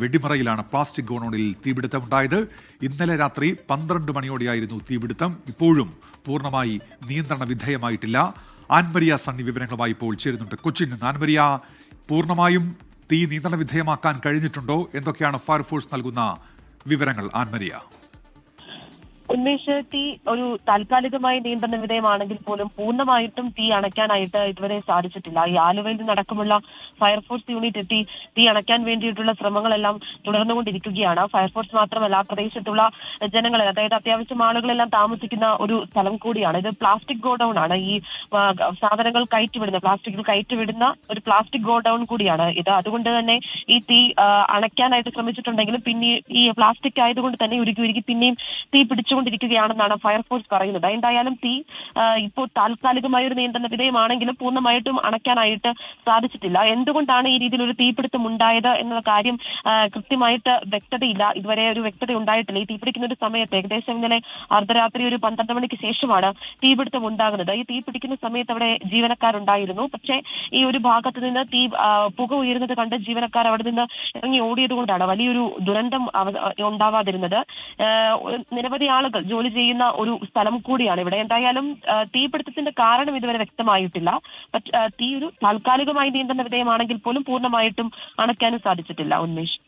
വെടിമറയിലാണ് plastic ഗോഡൌണിൽ തീപിടുത്തമുണ്ടായത്. ഇന്നലെ രാത്രി 12 മണിയോടെയായിരുന്നു തീപിടുത്തം. ഇപ്പോഴും പൂർണ്ണമായി നിയന്ത്രണ വിധേയമായിട്ടില്ല. ആൻമരിയ സണ്ണി വിവരങ്ങളുമായി ഇപ്പോൾ ചേരുന്നുണ്ട് കൊച്ചിയിൽ നിന്ന്. ആൻമരിയ, പൂർണ്ണമായും തീ നിയന്ത്രണ വിധേയമാക്കാൻ കഴിഞ്ഞിട്ടുണ്ടോ? എന്തൊക്കെയാണ് ഫയർഫോഴ്സ് നൽകുന്ന വിവരങ്ങൾ? ആൻമരിയ. ഉന്മേഷ്, തീ ഒരു താൽക്കാലികമായി നിയന്ത്രണ വിധേയമാണെങ്കിൽ പോലും പൂർണ്ണമായിട്ടും തീ അണയ്ക്കാനായിട്ട് ഇതുവരെ സാധിച്ചിട്ടില്ല. ഈ ആലുവയിൽ നിന്നടക്കമുള്ള ഫയർഫോഴ്സ് യൂണിറ്റ് എത്തി തീ അണയ്ക്കാൻ വേണ്ടിയിട്ടുള്ള ശ്രമങ്ങളെല്ലാം തുടർന്നുകൊണ്ടിരിക്കുകയാണ്. ഫയർഫോഴ്സ് മാത്രമല്ല, പ്രദേശത്തുള്ള ജനങ്ങൾ, അതായത് അത്യാവശ്യം ആളുകളെല്ലാം താമസിക്കുന്ന ഒരു സ്ഥലം കൂടിയാണ് ഇത്. പ്ലാസ്റ്റിക് ഗോഡൌൺ ആണ്. ഈ സാധനങ്ങൾ കയറ്റിവിടുന്ന, പ്ലാസ്റ്റിക്കിൽ കയറ്റിവിടുന്ന ഒരു പ്ലാസ്റ്റിക് ഗോഡൌൺ കൂടിയാണ് ഇത്. അതുകൊണ്ട് തന്നെ ഈ തീ അണയ്ക്കാനായിട്ട് ശ്രമിച്ചിട്ടുണ്ടെങ്കിലും പിന്നെ ഈ പ്ലാസ്റ്റിക് ആയതുകൊണ്ട് തന്നെ ഉരുക്കി പിന്നെയും തീ ിരിക്കുകയാണെന്നാണ് ഫയർഫോഴ്സ് പറയുന്നത്. എന്തായാലും തീ ഇപ്പോൾ താൽക്കാലികമായ ഒരു നിയന്ത്രണ വിധേയമാണെങ്കിലും പൂർണ്ണമായിട്ടും അണയ്ക്കാനായിട്ട് സാധിച്ചിട്ടില്ല. എന്തുകൊണ്ടാണ് ഈ രീതിയിൽ ഒരു തീപിടുത്തം ഉണ്ടായത് എന്ന കാര്യം കൃത്യമായിട്ട് വ്യക്തതയില്ല. ഇതുവരെ ഒരു വ്യക്തത ഉണ്ടായിട്ടില്ല. ഈ തീപിടിക്കുന്ന ഒരു സമയത്ത് ഏകദേശം ഇന്നലെ അർദ്ധരാത്രി ഒരു 12 മണിക്ക് ശേഷമാണ് തീപിടുത്തം ഉണ്ടാകുന്നത്. ഈ തീ പിടിക്കുന്ന സമയത്ത് അവിടെ ജീവനക്കാരുണ്ടായിരുന്നു. പക്ഷേ ഈ ഒരു ഭാഗത്ത് നിന്ന് പുക ഉയരുന്നത് കണ്ട് ജീവനക്കാർ അവിടെ നിന്ന് ഇറങ്ങി ഓടിയത് കൊണ്ടാണ് വലിയൊരു ദുരന്തം ഉണ്ടാവാതിരുന്നത്. നിരവധി ആളുകൾ ജോലി ചെയ്യുന്ന ഒരു സ്ഥലം കൂടിയാണ് ഇവിടെ. എന്തായാലും തീപിടുത്തത്തിന്റെ കാരണം ഇതുവരെ വ്യക്തമായിട്ടില്ല. തീ ഒരു താൽക്കാലികമായി നിയന്ത്രണ വിധേയമാണെങ്കിൽ പോലും പൂർണ്ണമായിട്ടും അണയ്ക്കാനും സാധിച്ചിട്ടില്ല. ഉന്മേഷ്.